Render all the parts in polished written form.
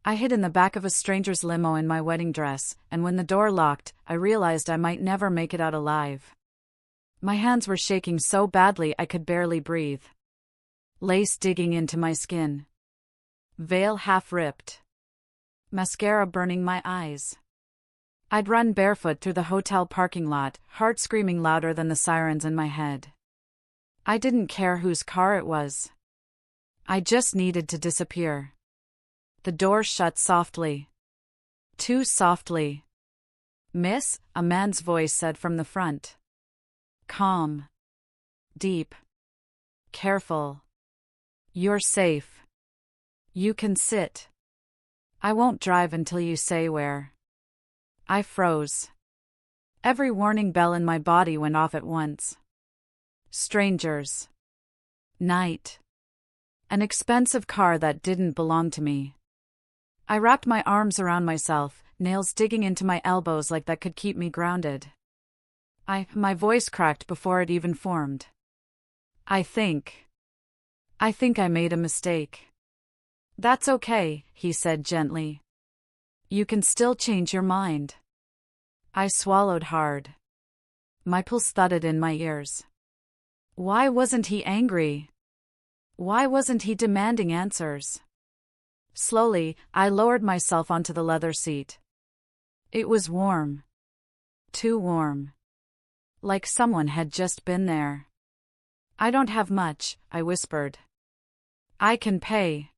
I hid in the back of a stranger's limo in my wedding dress, and when the door locked, I realized I might never make it out alive. My hands were shaking so badly I could barely breathe. Lace digging into my skin. Veil half ripped. Mascara burning my eyes. I'd run barefoot through the hotel parking lot, heart screaming louder than the sirens in my head. I didn't care whose car it was. I just needed to disappear. The door shut softly. Too softly. "Miss," a man's voice said from the front. Calm. Deep. Careful. "You're safe. You can sit. I won't drive until you say where." I froze. Every warning bell in my body went off at once. Strangers. Night. An expensive car that didn't belong to me. I wrapped my arms around myself, nails digging into my elbows like that could keep me grounded. My voice cracked before it even formed. I think I made a mistake." "That's okay," he said gently. "You can still change your mind." I swallowed hard. My pulse thudded in my ears. Why wasn't he angry? Why wasn't he demanding answers? Slowly, I lowered myself onto the leather seat. It was warm. Too warm. Like someone had just been there. "I don't have much," I whispered. "I can pay.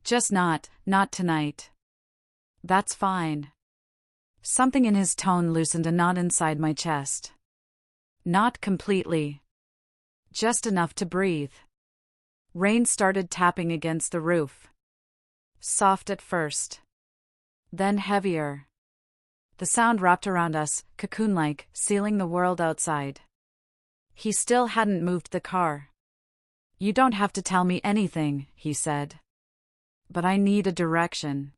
Just not tonight." "That's fine." Something in his tone loosened a knot inside my chest. Not completely. Just enough to breathe. Rain started tapping against the roof. Soft at first. Then heavier. The sound wrapped around us, cocoon-like, sealing the world outside. He still hadn't moved the car. "You don't have to tell me anything," he said. "But I need a direction."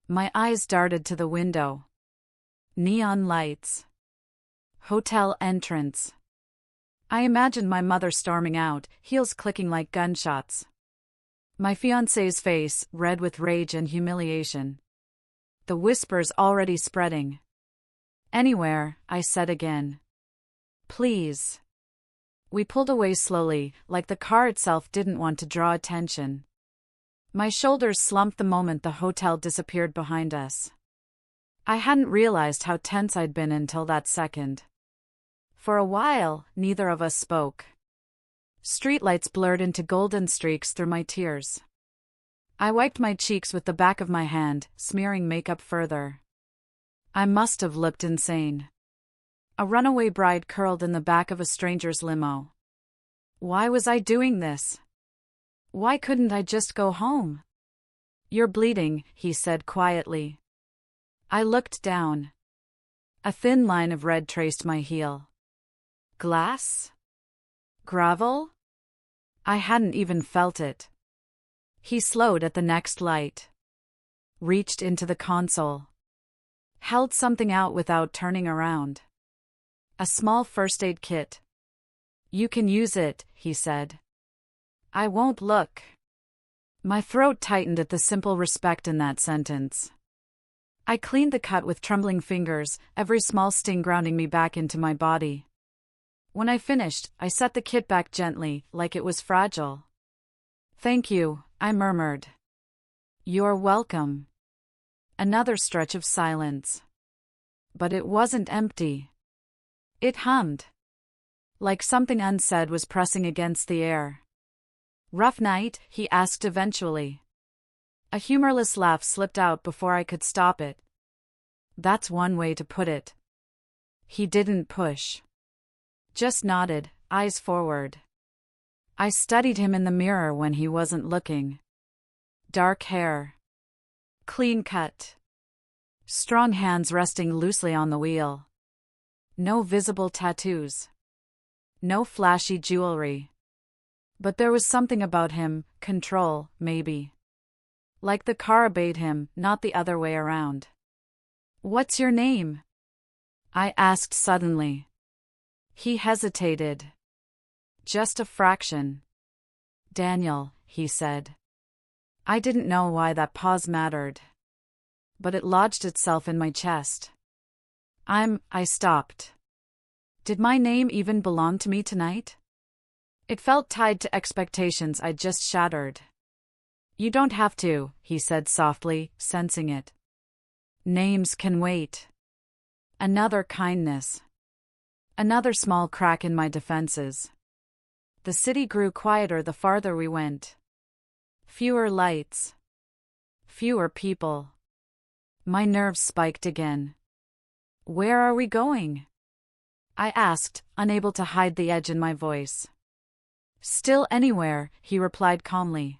My eyes darted to the window. Neon lights. Hotel entrance. I imagined my mother storming out, heels clicking like gunshots. My fiancé's face, red with rage and humiliation. The whispers already spreading. "Anywhere," I said again. "Please." We pulled away slowly, like the car itself didn't want to draw attention. My shoulders slumped the moment the hotel disappeared behind us. I hadn't realized how tense I'd been until that second. For a while, neither of us spoke. Streetlights blurred into golden streaks through my tears. I wiped my cheeks with the back of my hand, smearing makeup further. I must have looked insane. A runaway bride curled in the back of a stranger's limo. Why was I doing this? Why couldn't I just go home? "You're bleeding," he said quietly. I looked down. A thin line of red traced my heel. Glass? Gravel? I hadn't even felt it. He slowed at the next light. Reached into the console. Held something out without turning around. A small first aid kit. "You can use it," he said. "I won't look." My throat tightened at the simple respect in that sentence. I cleaned the cut with trembling fingers, every small sting grounding me back into my body. When I finished, I set the kit back gently, like it was fragile. "Thank you," I murmured. "You're welcome." Another stretch of silence. But it wasn't empty. It hummed. Like something unsaid was pressing against the air. "Rough night?" he asked eventually. A humorless laugh slipped out before I could stop it. That's one way to put it. He didn't push. Just nodded, eyes forward. I studied him in the mirror when he wasn't looking. Dark hair. Clean cut. Strong hands resting loosely on the wheel. No visible tattoos. No flashy jewelry. But there was something about him, control, maybe. Like the car obeyed him, not the other way around. "What's your name?" I asked suddenly. He hesitated. Just a fraction. "Daniel," he said. I didn't know why that pause mattered, but it lodged itself in my chest. I stopped. Did my name even belong to me tonight? It felt tied to expectations I'd just shattered. You don't have to, he said softly, sensing it. Names can wait. Another kindness. Another small crack in my defenses. The city grew quieter the farther we went. Fewer lights. Fewer people. My nerves spiked again. Where are we going? I asked, unable to hide the edge in my voice. Still anywhere, he replied calmly.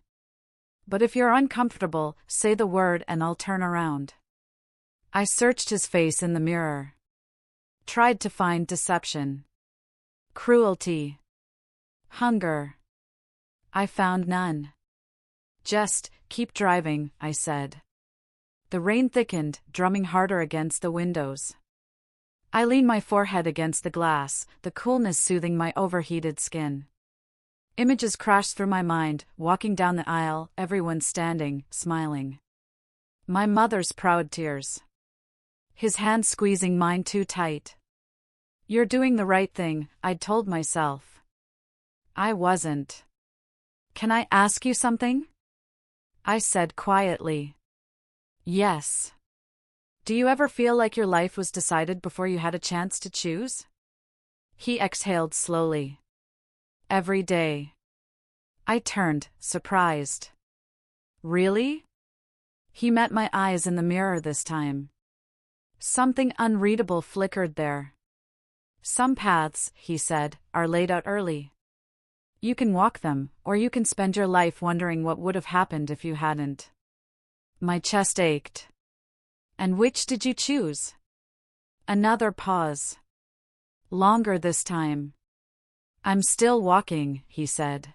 But if you're uncomfortable, say the word and I'll turn around. I searched his face in the mirror. Tried to find deception. Cruelty. Hunger. I found none. Just, keep driving, I said. The rain thickened, drumming harder against the windows. I leaned my forehead against the glass, the coolness soothing my overheated skin. Images crashed through my mind, walking down the aisle, everyone standing, smiling. My mother's proud tears. His hand squeezing mine too tight. You're doing the right thing, I'd told myself. I wasn't. Can I ask you something? I said quietly. Yes. Do you ever feel like your life was decided before you had a chance to choose? He exhaled slowly. Every day. I turned, surprised. Really? He met my eyes in the mirror this time. Something unreadable flickered there. Some paths, he said, are laid out early. You can walk them, or you can spend your life wondering what would have happened if you hadn't. My chest ached. And which did you choose? Another pause. Longer this time. I'm still walking, he said.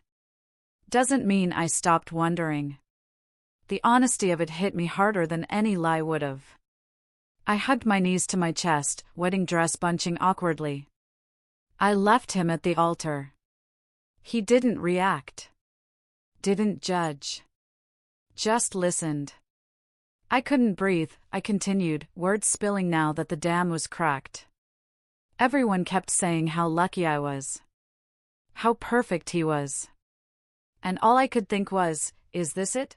Doesn't mean I stopped wondering. The honesty of it hit me harder than any lie would have. I hugged my knees to my chest, wedding dress bunching awkwardly. I left him at the altar. He didn't react. Didn't judge. Just listened. I couldn't breathe, I continued, words spilling now that the dam was cracked. Everyone kept saying how lucky I was. How perfect he was. And all I could think was, is this it?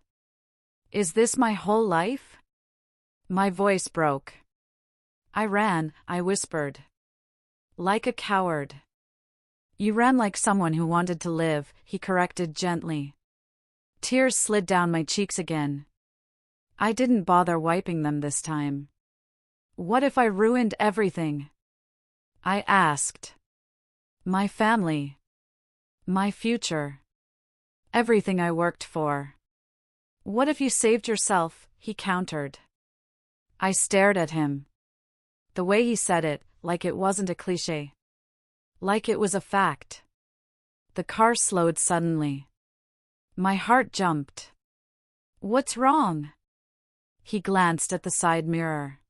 Is this my whole life? My voice broke. I ran, I whispered. Like a coward. You ran like someone who wanted to live, he corrected gently. Tears slid down my cheeks again. I didn't bother wiping them this time. What if I ruined everything? I asked. My family. My future. Everything I worked for. What if you saved yourself? He countered. I stared at him. The way he said it, like it wasn't a cliché. Like it was a fact. The car slowed suddenly. My heart jumped. What's wrong? He glanced at the side mirror.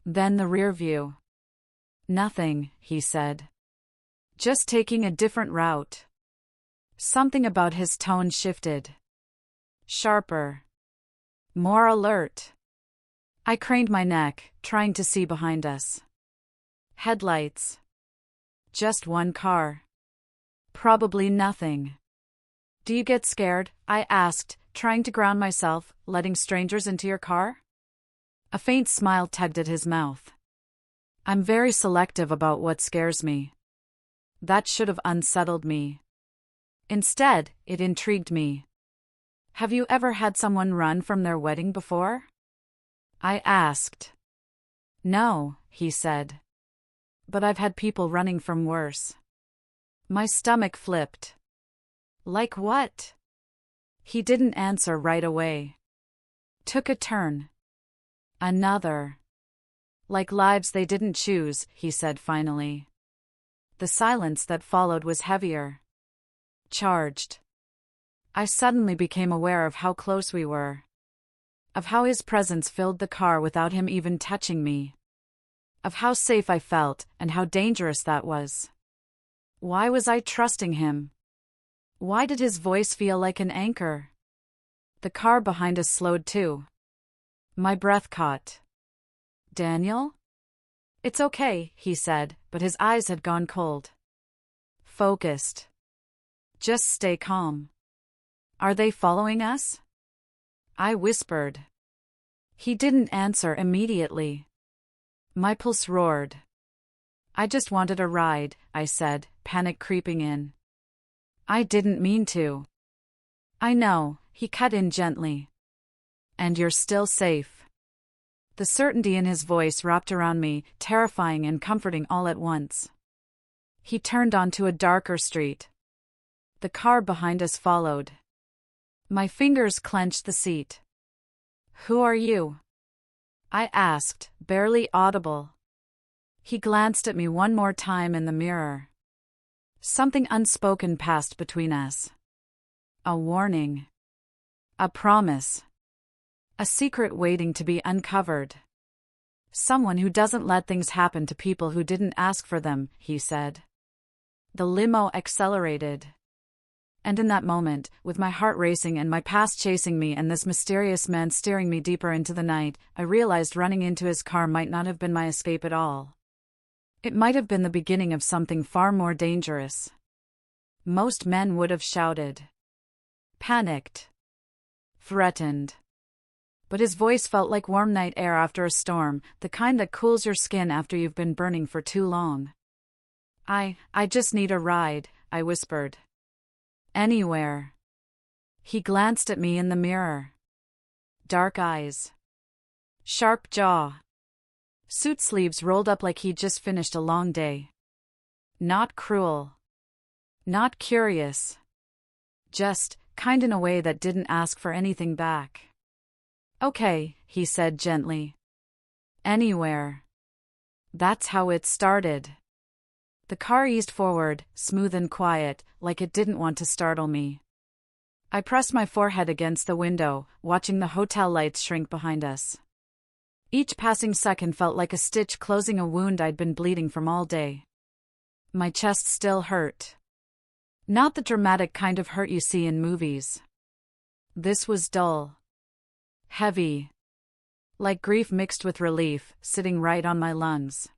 Then the rear view. Nothing, he said. Just taking a different route. Something about his tone shifted. Sharper. More alert. I craned my neck, trying to see behind us. Headlights. Just one car. Probably nothing. Do you get scared? I asked, trying to ground myself, letting strangers into your car? A faint smile tugged at his mouth. I'm very selective about what scares me. That should have unsettled me. Instead, it intrigued me. Have you ever had someone run from their wedding before? I asked. No, he said. But I've had people running from worse. My stomach flipped. Like what? He didn't answer right away. Took a turn. Another. Like lives they didn't choose, he said finally. The silence that followed was heavier. Charged. I suddenly became aware of how close we were. Of how his presence filled the car without him even touching me. Of how safe I felt, and how dangerous that was. Why was I trusting him? Why did his voice feel like an anchor? The car behind us slowed too. My breath caught. Daniel? It's okay, he said, but his eyes had gone cold. Focused. Just stay calm. Are they following us? I whispered. He didn't answer immediately. My pulse roared. I just wanted a ride, I said, panic creeping in. I didn't mean to. I know, he cut in gently. And you're still safe. The certainty in his voice wrapped around me, terrifying and comforting all at once. He turned onto a darker street. The car behind us followed. My fingers clenched the seat. Who are you? I asked, barely audible. He glanced at me one more time in the mirror. Something unspoken passed between us. A warning. A promise. A secret waiting to be uncovered. Someone who doesn't let things happen to people who didn't ask for them, he said. The limo accelerated. And in that moment, with my heart racing and my past chasing me and this mysterious man steering me deeper into the night, I realized running into his car might not have been my escape at all. It might have been the beginning of something far more dangerous. Most men would have shouted. Panicked. Threatened. But his voice felt like warm night air after a storm, the kind that cools your skin after you've been burning for too long. I just need a ride, I whispered. Anywhere. He glanced at me in the mirror. Dark eyes. Sharp jaw. Suit sleeves rolled up like he'd just finished a long day. Not cruel. Not curious. Just kind in a way that didn't ask for anything back. Okay, he said gently. Anywhere. That's how it started. The car eased forward, smooth and quiet, like it didn't want to startle me. I pressed my forehead against the window, watching the hotel lights shrink behind us. Each passing second felt like a stitch closing a wound I'd been bleeding from all day. My chest still hurt. Not the dramatic kind of hurt you see in movies. This was dull. Heavy. Like grief mixed with relief, sitting right on my lungs.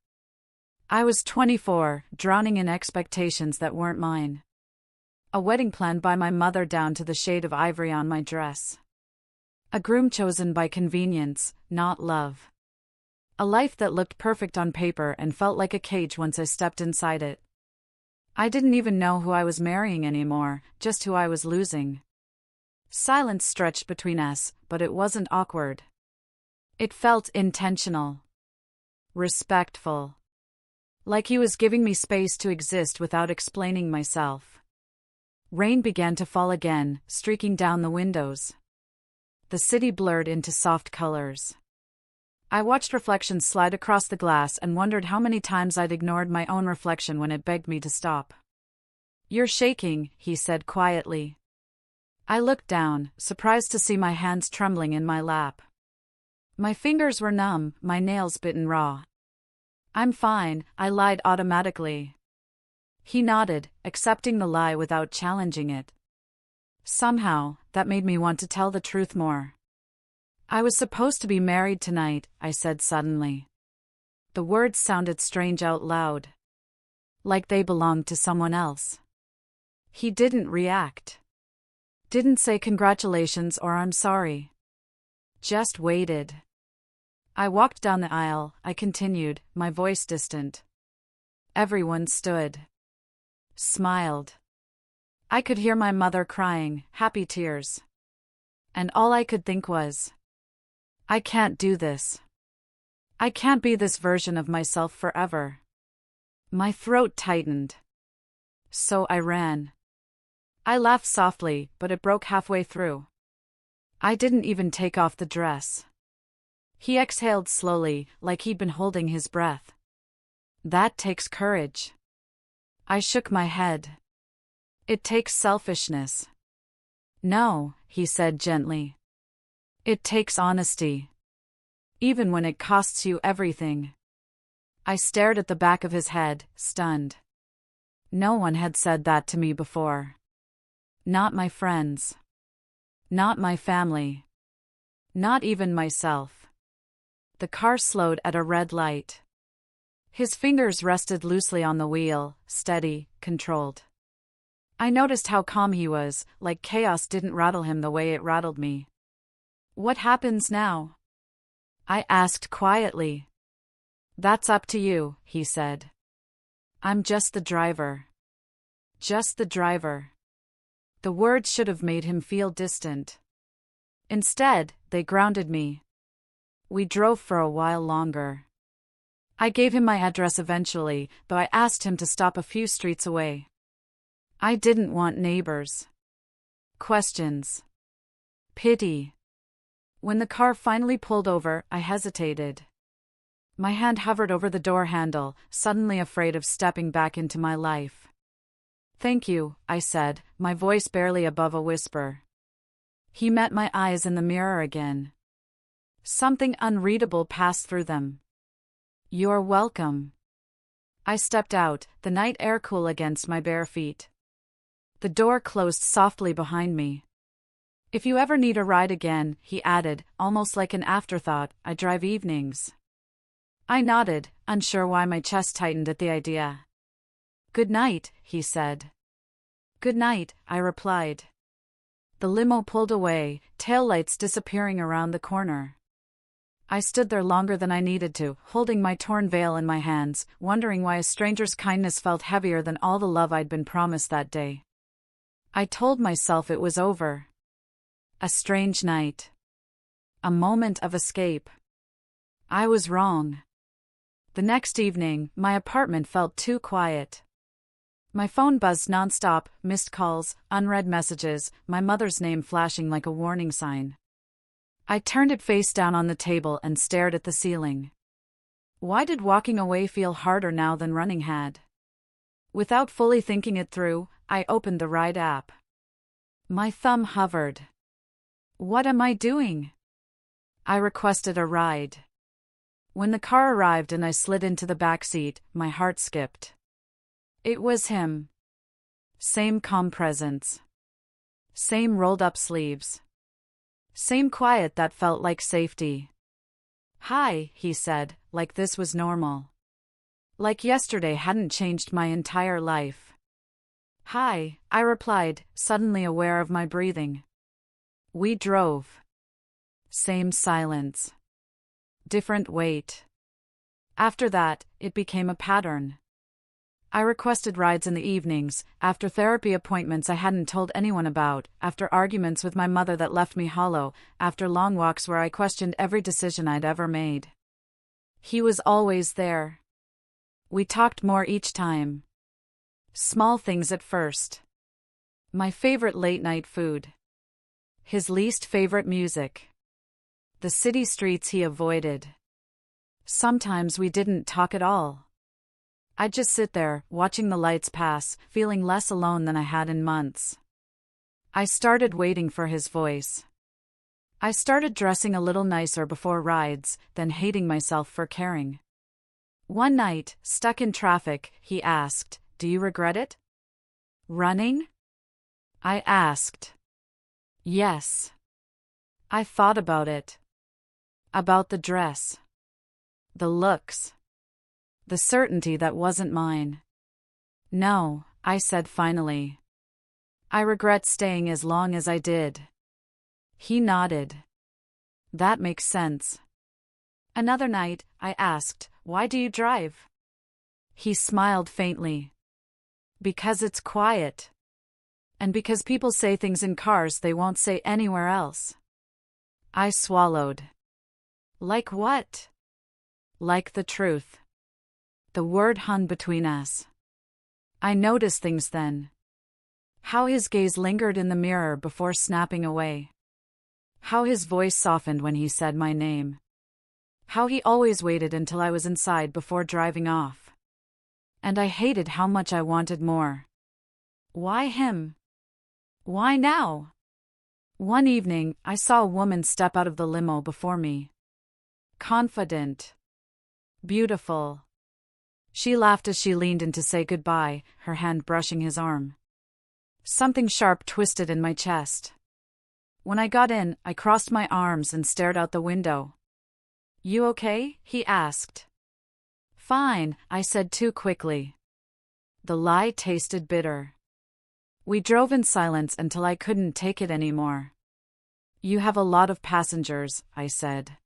I was 24, drowning in expectations that weren't mine. A wedding planned by my mother down to the shade of ivory on my dress. A groom chosen by convenience, not love. A life that looked perfect on paper and felt like a cage once I stepped inside it. I didn't even know who I was marrying anymore, just who I was losing. Silence stretched between us, but it wasn't awkward. It felt intentional. Respectful. Like he was giving me space to exist without explaining myself. Rain began to fall again, streaking down the windows. The city blurred into soft colors. I watched reflections slide across the glass and wondered how many times I'd ignored my own reflection when it begged me to stop. You're shaking, he said quietly. I looked down, surprised to see my hands trembling in my lap. My fingers were numb, my nails bitten raw. I'm fine, I lied automatically. He nodded, accepting the lie without challenging it. Somehow, that made me want to tell the truth more. I was supposed to be married tonight, I said suddenly. The words sounded strange out loud. Like they belonged to someone else. He didn't react. Didn't say congratulations or I'm sorry. Just waited. I walked down the aisle, I continued, my voice distant. Everyone stood. Smiled. I could hear my mother crying, happy tears. And all I could think was, I can't do this. I can't be this version of myself forever. My throat tightened. So I ran. I laughed softly, but it broke halfway through. I didn't even take off the dress. He exhaled slowly, like he'd been holding his breath. That takes courage. I shook my head. It takes selfishness. No, he said gently. It takes honesty. Even when it costs you everything. I stared at the back of his head, stunned. No one had said that to me before. Not my friends. Not my family. Not even myself. The car slowed at a red light. His fingers rested loosely on the wheel, steady, controlled. I noticed how calm he was, like chaos didn't rattle him the way it rattled me. "What happens now?" I asked quietly. "That's up to you," he said. "I'm just the driver." Just the driver. The words should have made him feel distant. Instead, they grounded me. We drove for a while longer. I gave him my address eventually, though I asked him to stop a few streets away. I didn't want neighbors. Questions. Pity. When the car finally pulled over, I hesitated. My hand hovered over the door handle, suddenly afraid of stepping back into my life. "Thank you," I said, my voice barely above a whisper. He met my eyes in the mirror again. Something unreadable passed through them. "You're welcome." I stepped out, the night air cool against my bare feet. The door closed softly behind me. "If you ever need a ride again," he added, almost like an afterthought, "I drive evenings." I nodded, unsure why my chest tightened at the idea. "Good night," he said. "Good night," I replied. The limo pulled away, taillights disappearing around the corner. I stood there longer than I needed to, holding my torn veil in my hands, wondering why a stranger's kindness felt heavier than all the love I'd been promised that day. I told myself it was over. A strange night. A moment of escape. I was wrong. The next evening, my apartment felt too quiet. My phone buzzed nonstop, missed calls, unread messages, my mother's name flashing like a warning sign. I turned it face down on the table and stared at the ceiling. Why did walking away feel harder now than running had? Without fully thinking it through, I opened the ride app. My thumb hovered. What am I doing? I requested a ride. When the car arrived and I slid into the back seat, my heart skipped. It was him. Same calm presence. Same rolled-up sleeves. Same quiet that felt like safety. "Hi," he said, like this was normal. Like yesterday hadn't changed my entire life. "Hi," I replied, suddenly aware of my breathing. We drove. Same silence. Different weight. After that, it became a pattern. I requested rides in the evenings, after therapy appointments I hadn't told anyone about, after arguments with my mother that left me hollow, after long walks where I questioned every decision I'd ever made. He was always there. We talked more each time. Small things at first. My favorite late-night food. His least favorite music. The city streets he avoided. Sometimes we didn't talk at all. I'd just sit there, watching the lights pass, feeling less alone than I had in months. I started waiting for his voice. I started dressing a little nicer before rides, then hating myself for caring. One night, stuck in traffic, he asked, "Do you regret it?" "Running?" I asked. "Yes." I thought about it. About the dress. The looks. The certainty that wasn't mine. "No," I said finally. "I regret staying as long as I did." He nodded. "That makes sense." Another night, I asked, "Why do you drive?" He smiled faintly. "Because it's quiet. And because people say things in cars they won't say anywhere else." I swallowed. Like what? Like the truth. The word hung between us. I noticed things then. How his gaze lingered in the mirror before snapping away. How his voice softened when he said my name. How he always waited until I was inside before driving off. And I hated how much I wanted more. Why him? Why now? One evening, I saw a woman step out of the limo before me. Confident. Beautiful. She laughed as she leaned in to say goodbye, her hand brushing his arm. Something sharp twisted in my chest. When I got in, I crossed my arms and stared out the window. "You okay?" he asked. "Fine," I said too quickly. The lie tasted bitter. We drove in silence until I couldn't take it anymore. "You have a lot of passengers," I said.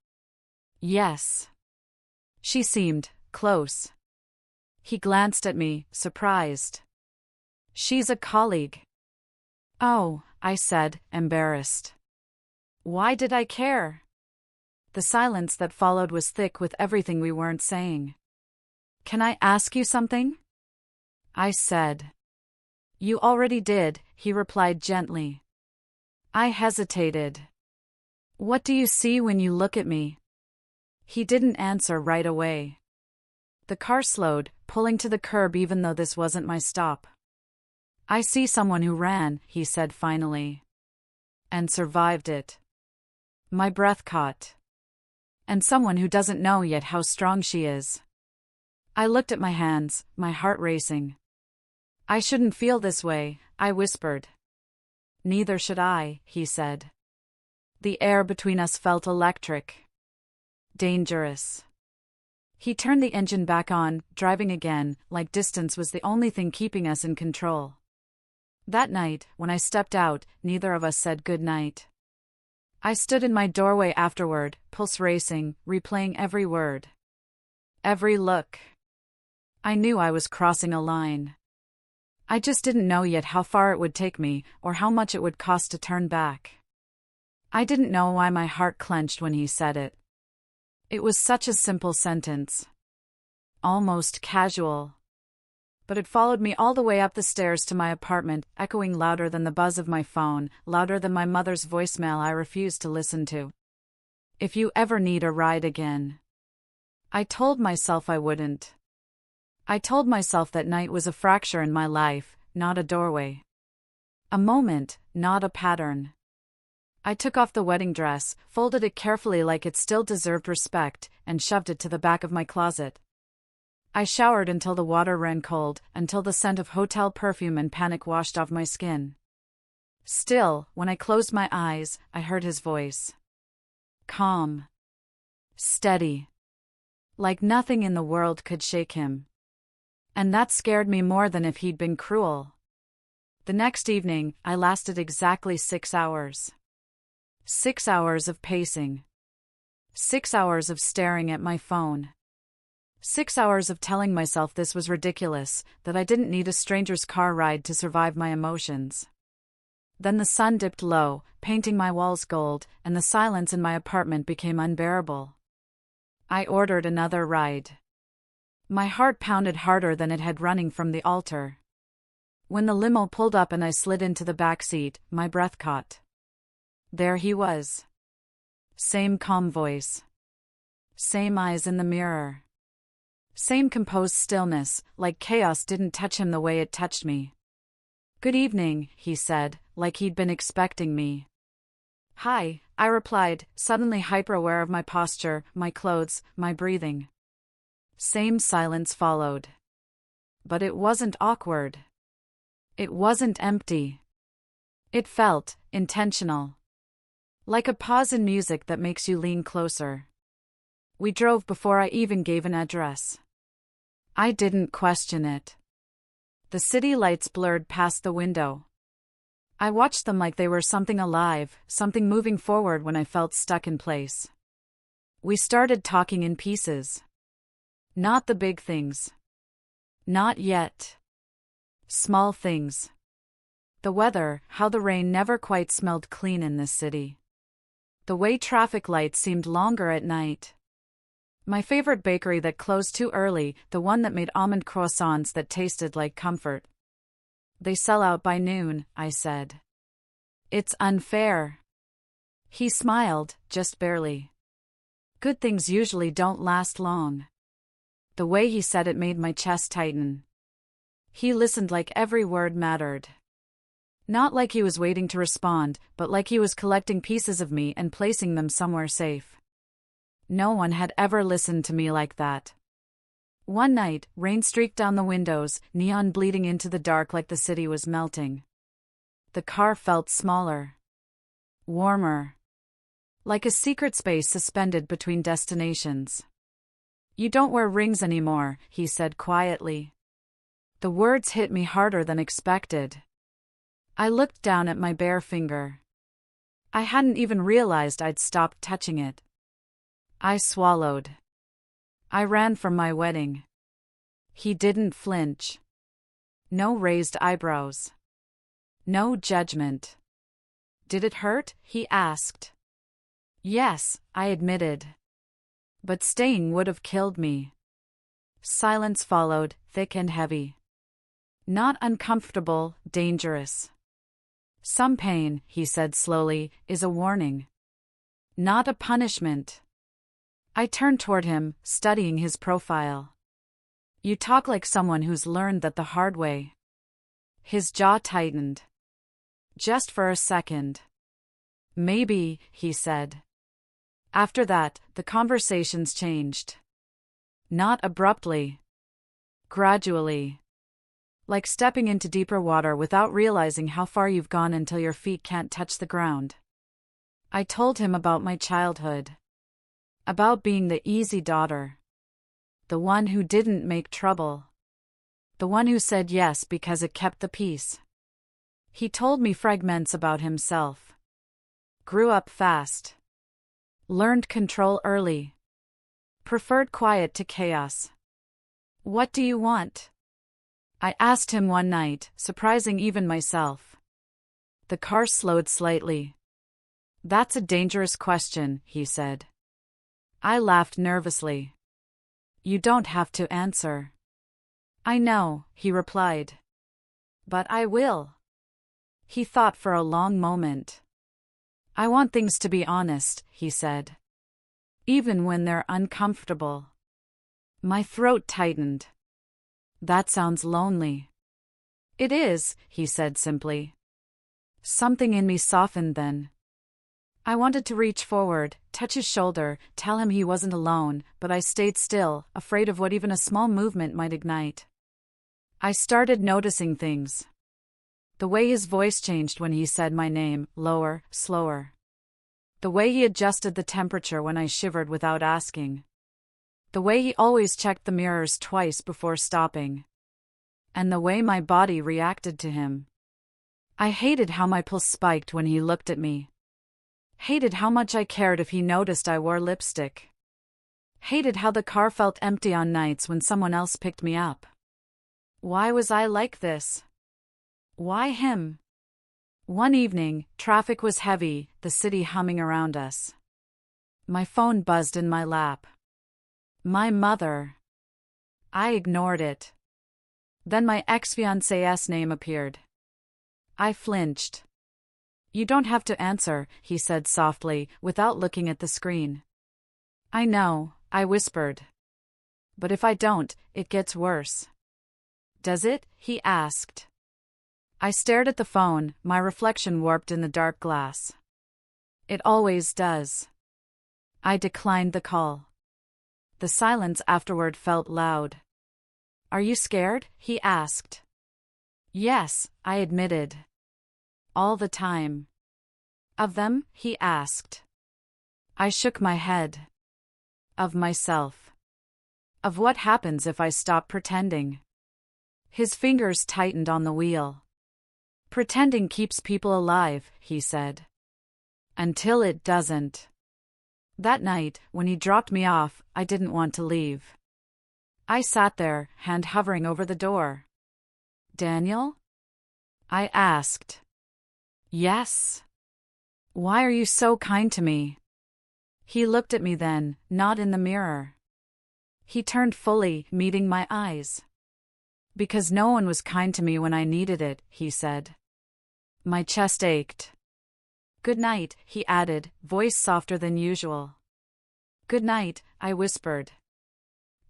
"Yes." She seemed close. He glanced at me, surprised. "She's a colleague." "Oh," I said, embarrassed. Why did I care? The silence that followed was thick with everything we weren't saying. "Can I ask you something?" I said. "You already did," he replied gently. I hesitated. "What do you see when you look at me?" He didn't answer right away. The car slowed, pulling to the curb even though this wasn't my stop. "I see someone who ran," he said finally. "And survived it." My breath caught. "And someone who doesn't know yet how strong she is." I looked at my hands, my heart racing. "I shouldn't feel this way," I whispered. "Neither should I," he said. The air between us felt electric. Dangerous. He turned the engine back on, driving again, like distance was the only thing keeping us in control. That night, when I stepped out, neither of us said good night. I stood in my doorway afterward, pulse racing, replaying every word. Every look. I knew I was crossing a line. I just didn't know yet how far it would take me, or how much it would cost to turn back. I didn't know why my heart clenched when he said it. It was such a simple sentence. Almost casual. But it followed me all the way up the stairs to my apartment, echoing louder than the buzz of my phone, louder than my mother's voicemail I refused to listen to. "If you ever need a ride again." I told myself I wouldn't. I told myself that night was a fracture in my life, not a doorway. A moment, not a pattern. I took off the wedding dress, folded it carefully like it still deserved respect, and shoved it to the back of my closet. I showered until the water ran cold, until the scent of hotel perfume and panic washed off my skin. Still, when I closed my eyes, I heard his voice. Calm. Steady. Like nothing in the world could shake him. And that scared me more than if he'd been cruel. The next evening, I lasted exactly 6 hours. 6 hours of pacing. 6 hours of staring at my phone. 6 hours of telling myself this was ridiculous, that I didn't need a stranger's car ride to survive my emotions. Then the sun dipped low, painting my walls gold, and the silence in my apartment became unbearable. I ordered another ride. My heart pounded harder than it had running from the altar. When the limo pulled up and I slid into the back seat, my breath caught. There he was. Same calm voice. Same eyes in the mirror. Same composed stillness, like chaos didn't touch him the way it touched me. "Good evening," he said, like he'd been expecting me. "Hi," I replied, suddenly hyper-aware of my posture, my clothes, my breathing. Same silence followed. But it wasn't awkward. It wasn't empty. It felt intentional. Like a pause in music that makes you lean closer. We drove before I even gave an address. I didn't question it. The city lights blurred past the window. I watched them like they were something alive, something moving forward when I felt stuck in place. We started talking in pieces. Not the big things. Not yet. Small things. The weather, how the rain never quite smelled clean in this city. The way traffic lights seemed longer at night. My favorite bakery that closed too early, the one that made almond croissants that tasted like comfort. "They sell out by noon," I said. "It's unfair." He smiled, just barely. Good things usually don't last long. The way he said it made my chest tighten. He listened like every word mattered. Not like he was waiting to respond, but like he was collecting pieces of me and placing them somewhere safe. No one had ever listened to me like that. One night, rain streaked down the windows, neon bleeding into the dark like the city was melting. The car felt smaller. Warmer. Like a secret space suspended between destinations. You don't wear rings anymore, he said quietly. The words hit me harder than expected. I looked down at my bare finger. I hadn't even realized I'd stopped touching it. I swallowed. I ran from my wedding. He didn't flinch. No raised eyebrows. No judgment. Did it hurt? He asked. Yes, I admitted. But staying would have killed me. Silence followed, thick and heavy. Not uncomfortable, dangerous. Some pain, he said slowly, is a warning. Not a punishment. I turned toward him, studying his profile. You talk like someone who's learned that the hard way. His jaw tightened. Just for a second. Maybe, he said. After that, the conversations changed. Not abruptly. Gradually. Like stepping into deeper water without realizing how far you've gone until your feet can't touch the ground. I told him about my childhood. About being the easy daughter. The one who didn't make trouble. The one who said yes because it kept the peace. He told me fragments about himself. Grew up fast. Learned control early. Preferred quiet to chaos. What do you want? I asked him one night, surprising even myself. The car slowed slightly. That's a dangerous question, he said. I laughed nervously. You don't have to answer. I know, he replied. But I will. He thought for a long moment. I want things to be honest, he said. Even when they're uncomfortable. My throat tightened. That sounds lonely. It is, he said simply. Something in me softened then. I wanted to reach forward, touch his shoulder, tell him he wasn't alone, but I stayed still, afraid of what even a small movement might ignite. I started noticing things. The way his voice changed when he said my name, lower, slower. The way he adjusted the temperature when I shivered without asking. The way he always checked the mirrors twice before stopping. And the way my body reacted to him. I hated how my pulse spiked when he looked at me. Hated how much I cared if he noticed I wore lipstick. Hated how the car felt empty on nights when someone else picked me up. Why was I like this? Why him? One evening, traffic was heavy, the city humming around us. My phone buzzed in my lap. My mother. I ignored it. Then my ex-fiancé's name appeared. I flinched. You don't have to answer, he said softly, without looking at the screen. I know, I whispered. But if I don't, it gets worse. Does it? He asked. I stared at the phone, my reflection warped in the dark glass. It always does. I declined the call. The silence afterward felt loud. Are you scared? He asked. Yes, I admitted. All the time. Of them? He asked. I shook my head. Of myself. Of what happens if I stop pretending. His fingers tightened on the wheel. Pretending keeps people alive, he said. Until it doesn't. That night, when he dropped me off, I didn't want to leave. I sat there, hand hovering over the door. Daniel? I asked. Yes. Why are you so kind to me? He looked at me then, not in the mirror. He turned fully, meeting my eyes. Because no one was kind to me when I needed it, he said. My chest ached. Good night, he added, voice softer than usual. Good night, I whispered.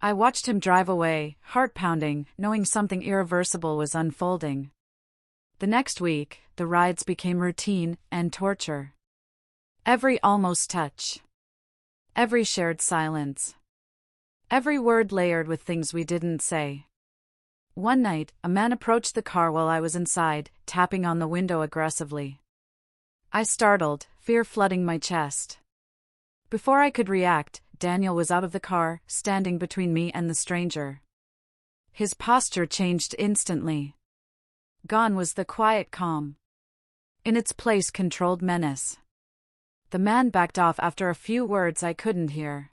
I watched him drive away, heart pounding, knowing something irreversible was unfolding. The next week, the rides became routine and torture. Every almost touch. Every shared silence. Every word layered with things we didn't say. One night, a man approached the car while I was inside, tapping on the window aggressively. I startled, fear flooding my chest. Before I could react, Daniel was out of the car, standing between me and the stranger. His posture changed instantly. Gone was the quiet calm. In its place, controlled menace. The man backed off after a few words I couldn't hear.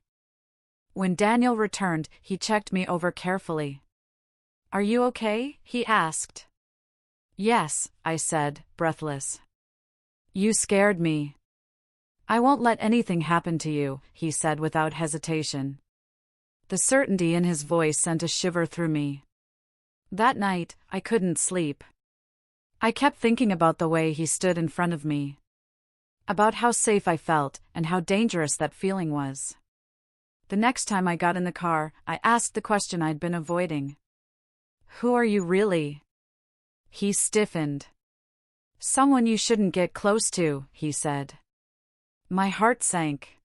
When Daniel returned, he checked me over carefully. "Are you okay?" he asked. "Yes," I said, breathless. "You scared me." "I won't let anything happen to you," he said without hesitation. The certainty in his voice sent a shiver through me. That night, I couldn't sleep. I kept thinking about the way he stood in front of me. About how safe I felt, and how dangerous that feeling was. The next time I got in the car, I asked the question I'd been avoiding. "Who are you really?" He stiffened. "Someone you shouldn't get close to," he said. My heart sank.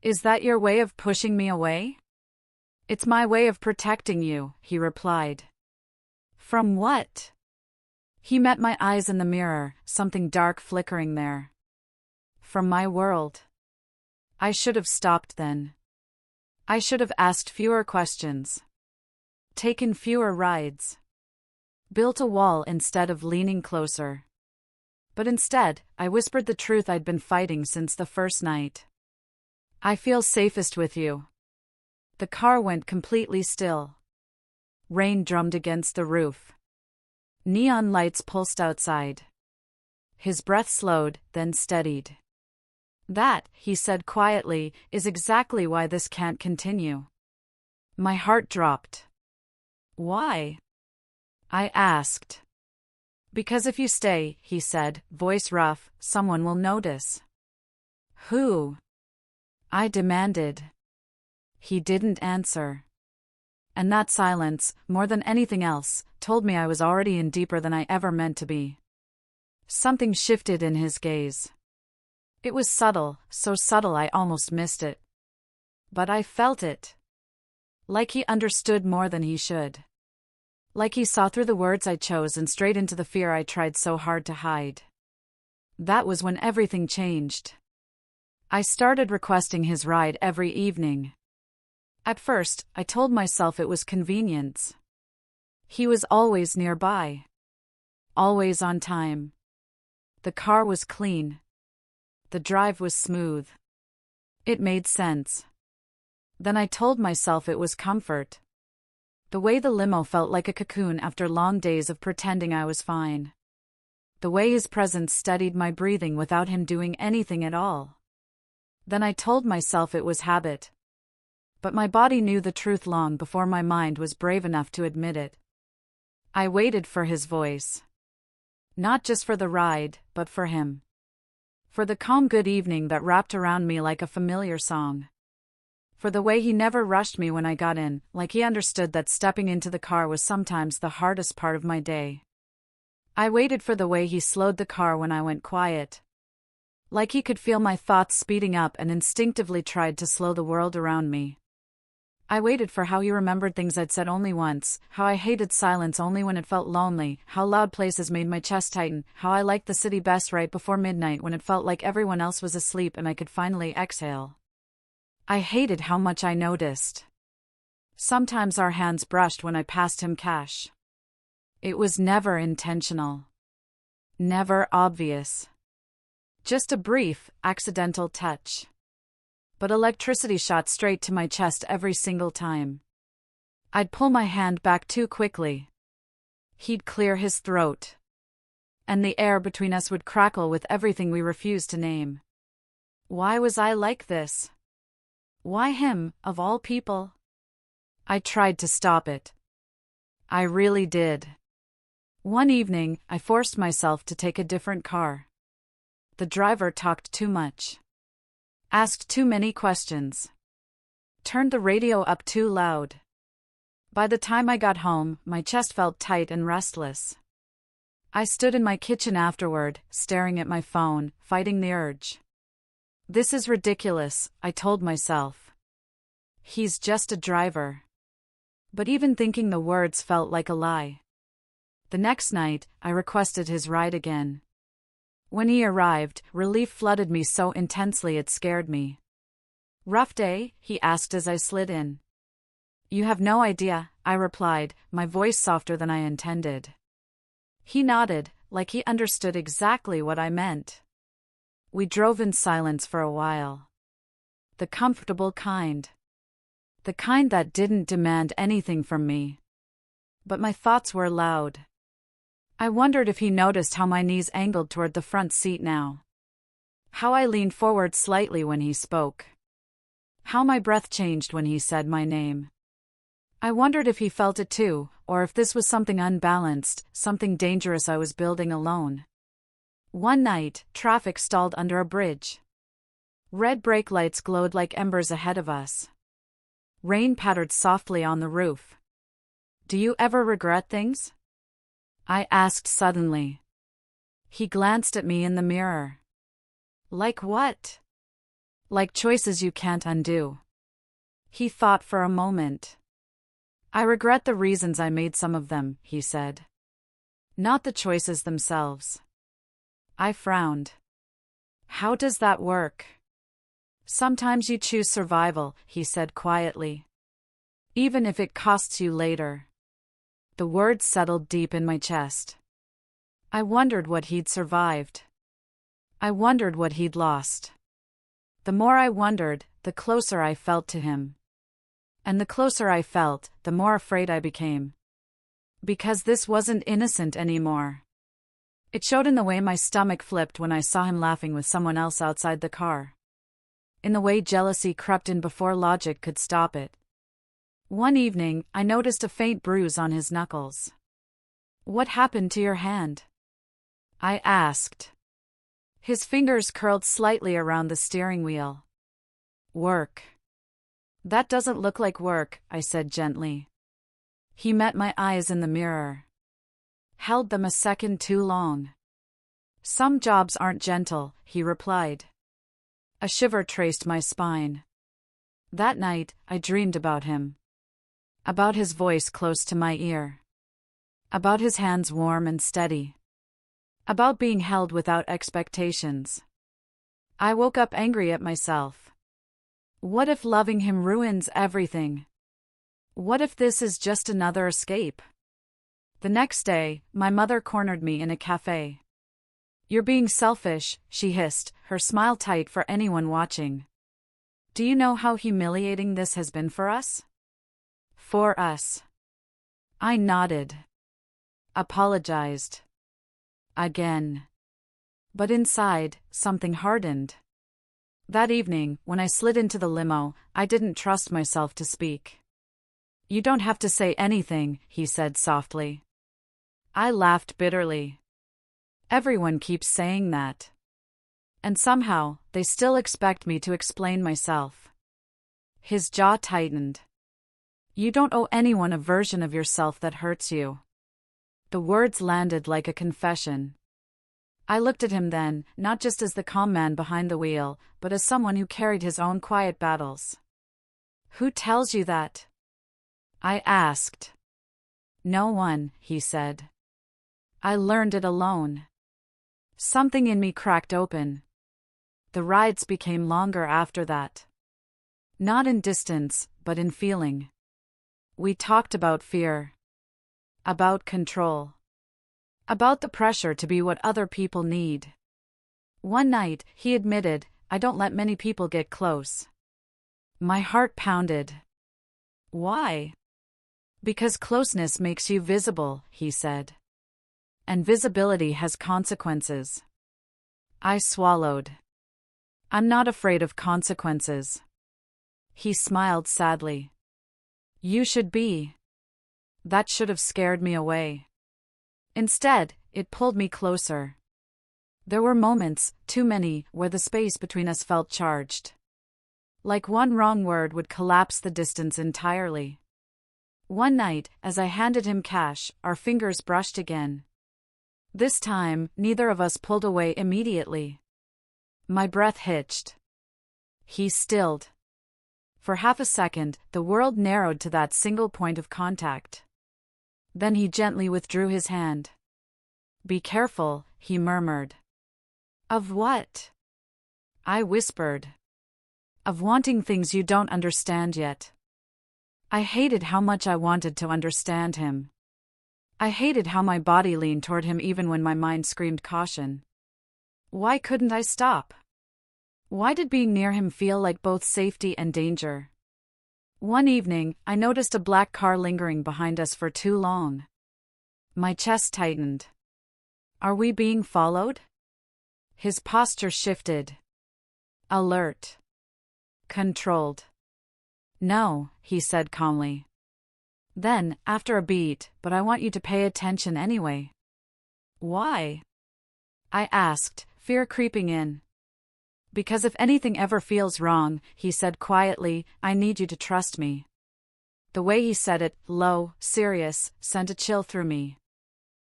"Is that your way of pushing me away?" "It's my way of protecting you," he replied. "From what?" He met my eyes in the mirror, something dark flickering there. "From my world." I should have stopped then. I should have asked fewer questions. Taken fewer rides. Built a wall instead of leaning closer. But instead, I whispered the truth I'd been fighting since the first night. "I feel safest with you." The car went completely still. Rain drummed against the roof. Neon lights pulsed outside. His breath slowed, then steadied. "That," he said quietly, "is exactly why this can't continue." My heart dropped. "Why?" I asked. "Because if you stay," he said, voice rough, "someone will notice." "Who?" I demanded. He didn't answer. And that silence, more than anything else, told me I was already in deeper than I ever meant to be. Something shifted in his gaze. It was subtle, so subtle I almost missed it. But I felt it. Like he understood more than he should. Like he saw through the words I chose and straight into the fear I tried so hard to hide. That was when everything changed. I started requesting his ride every evening. At first, I told myself it was convenience. He was always nearby. Always on time. The car was clean. The drive was smooth. It made sense. Then I told myself it was comfort. The way the limo felt like a cocoon after long days of pretending I was fine. The way his presence steadied my breathing without him doing anything at all. Then I told myself it was habit. But my body knew the truth long before my mind was brave enough to admit it. I waited for his voice. Not just for the ride, but for him. For the calm good evening that wrapped around me like a familiar song. For the way he never rushed me when I got in, like he understood that stepping into the car was sometimes the hardest part of my day. I waited for the way he slowed the car when I went quiet. Like he could feel my thoughts speeding up and instinctively tried to slow the world around me. I waited for how he remembered things I'd said only once, how I hated silence only when it felt lonely, how loud places made my chest tighten, how I liked the city best right before midnight when it felt like everyone else was asleep and I could finally exhale. I hated how much I noticed. Sometimes our hands brushed when I passed him cash. It was never intentional. Never obvious. Just a brief, accidental touch. But electricity shot straight to my chest every single time. I'd pull my hand back too quickly. He'd clear his throat. And the air between us would crackle with everything we refused to name. Why was I like this? Why him, of all people? I tried to stop it. I really did. One evening, I forced myself to take a different car. The driver talked too much. Asked too many questions. Turned the radio up too loud. By the time I got home, my chest felt tight and restless. I stood in my kitchen afterward, staring at my phone, fighting the urge. This is ridiculous, I told myself. He's just a driver. But even thinking the words felt like a lie. The next night, I requested his ride again. When he arrived, relief flooded me so intensely it scared me. "Rough day?" he asked as I slid in. "You have no idea," I replied, my voice softer than I intended. He nodded, like he understood exactly what I meant. We drove in silence for a while. The comfortable kind. The kind that didn't demand anything from me. But my thoughts were loud. I wondered if he noticed how my knees angled toward the front seat now. How I leaned forward slightly when he spoke. How my breath changed when he said my name. I wondered if he felt it too, or if this was something unbalanced, something dangerous I was building alone. One night, traffic stalled under a bridge. Red brake lights glowed like embers ahead of us. Rain pattered softly on the roof. "Do you ever regret things?" I asked suddenly. He glanced at me in the mirror. "Like what?" "Like choices you can't undo." He thought for a moment. "I regret the reasons I made some of them," he said. "Not the choices themselves." I frowned. "How does that work?" "Sometimes you choose survival," he said quietly. "Even if it costs you later." The words settled deep in my chest. I wondered what he'd survived. I wondered what he'd lost. The more I wondered, the closer I felt to him. And the closer I felt, the more afraid I became. Because this wasn't innocent anymore. It showed in the way my stomach flipped when I saw him laughing with someone else outside the car. In the way jealousy crept in before logic could stop it. One evening, I noticed a faint bruise on his knuckles. "What happened to your hand?" I asked. His fingers curled slightly around the steering wheel. "Work." "That doesn't look like work," I said gently. He met my eyes in the mirror. Held them a second too long. "Some jobs aren't gentle," he replied. A shiver traced my spine. That night, I dreamed about him. About his voice close to my ear. About his hands warm and steady. About being held without expectations. I woke up angry at myself. What if loving him ruins everything? What if this is just another escape? The next day, my mother cornered me in a cafe. "You're being selfish," she hissed, her smile tight for anyone watching. "Do you know how humiliating this has been for us?" "For us." I nodded. Apologized. Again. But inside, something hardened. That evening, when I slid into the limo, I didn't trust myself to speak. "You don't have to say anything," he said softly. I laughed bitterly. Everyone keeps saying that. And somehow, they still expect me to explain myself. His jaw tightened. "You don't owe anyone a version of yourself that hurts you." The words landed like a confession. I looked at him then, not just as the calm man behind the wheel, but as someone who carried his own quiet battles. "Who tells you that?" I asked. "No one," he said. "I learned it alone." Something in me cracked open. The rides became longer after that. Not in distance, but in feeling. We talked about fear. About control. About the pressure to be what other people need. One night, he admitted, "I don't let many people get close." My heart pounded. "Why?" "Because closeness makes you visible," he said. "And visibility has consequences." I swallowed. "I'm not afraid of consequences." He smiled sadly. "You should be." That should have scared me away. Instead, it pulled me closer. There were moments, too many, where the space between us felt charged. Like one wrong word would collapse the distance entirely. One night, as I handed him cash, our fingers brushed again. This time, neither of us pulled away immediately. My breath hitched. He stilled. For half a second, the world narrowed to that single point of contact. Then he gently withdrew his hand. "Be careful," he murmured. Of what? I whispered. Of wanting things you don't understand yet. I hated how much I wanted to understand him. I hated how my body leaned toward him even when my mind screamed caution. Why couldn't I stop? Why did being near him feel like both safety and danger? One evening, I noticed a black car lingering behind us for too long. My chest tightened. Are we being followed? His posture shifted. Alert. Controlled. No, he said calmly. Then, after a beat, but I want you to pay attention anyway. Why? I asked, fear creeping in. Because if anything ever feels wrong, he said quietly, I need you to trust me. The way he said it, low, serious, sent a chill through me.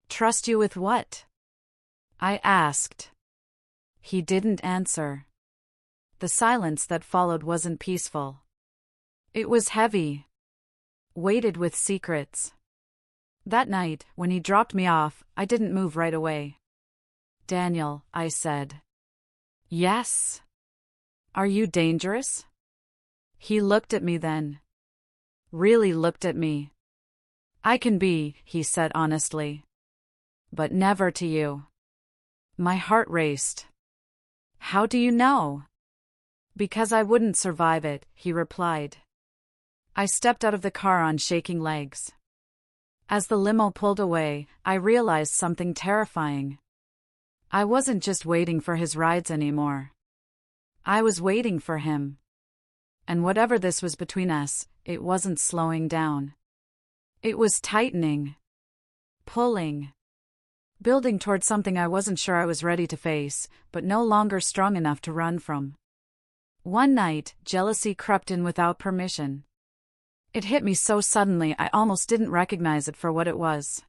Trust you with what? I asked. He didn't answer. The silence that followed wasn't peaceful. It was heavy. Weighted with secrets. That night, when he dropped me off, I didn't move right away. Daniel, I said. Yes. Are you dangerous? He looked at me then. Really looked at me. I can be, he said honestly. But never to you. My heart raced. How do you know? Because I wouldn't survive it, he replied. I stepped out of the car on shaking legs. As the limo pulled away, I realized something terrifying. I wasn't just waiting for his rides anymore. I was waiting for him. And whatever this was between us, it wasn't slowing down. It was tightening. Pulling. Building toward something I wasn't sure I was ready to face, but no longer strong enough to run from. One night, jealousy crept in without permission. It hit me so suddenly I almost didn't recognize it for what it was.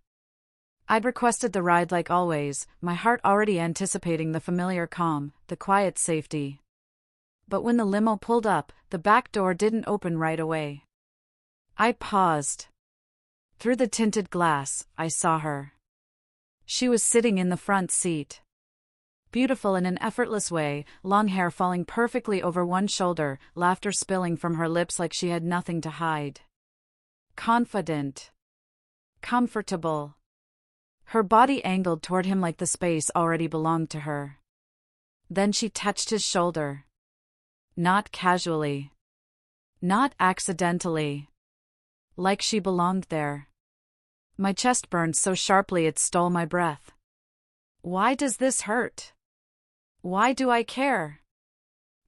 I'd requested the ride like always, my heart already anticipating the familiar calm, the quiet safety. But when the limo pulled up, the back door didn't open right away. I paused. Through the tinted glass, I saw her. She was sitting in the front seat. Beautiful in an effortless way, long hair falling perfectly over one shoulder, laughter spilling from her lips like she had nothing to hide. Confident. Comfortable. Her body angled toward him like the space already belonged to her. Then she touched his shoulder. Not casually. Not accidentally. Like she belonged there. My chest burned so sharply it stole my breath. Why does this hurt? Why do I care?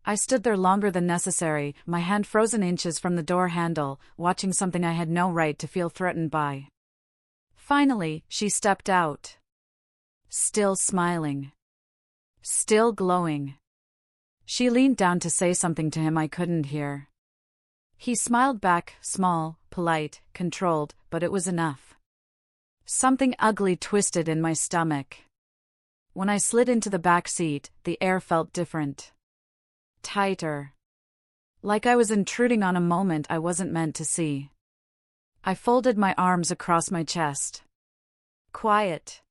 I stood there longer than necessary, my hand frozen inches from the door handle, watching something I had no right to feel threatened by. Finally, she stepped out. Still smiling. Still glowing. She leaned down to say something to him I couldn't hear. He smiled back, small, polite, controlled, but it was enough. Something ugly twisted in my stomach. When I slid into the back seat, the air felt different. Tighter. Like I was intruding on a moment I wasn't meant to see. I folded my arms across my chest. Quiet.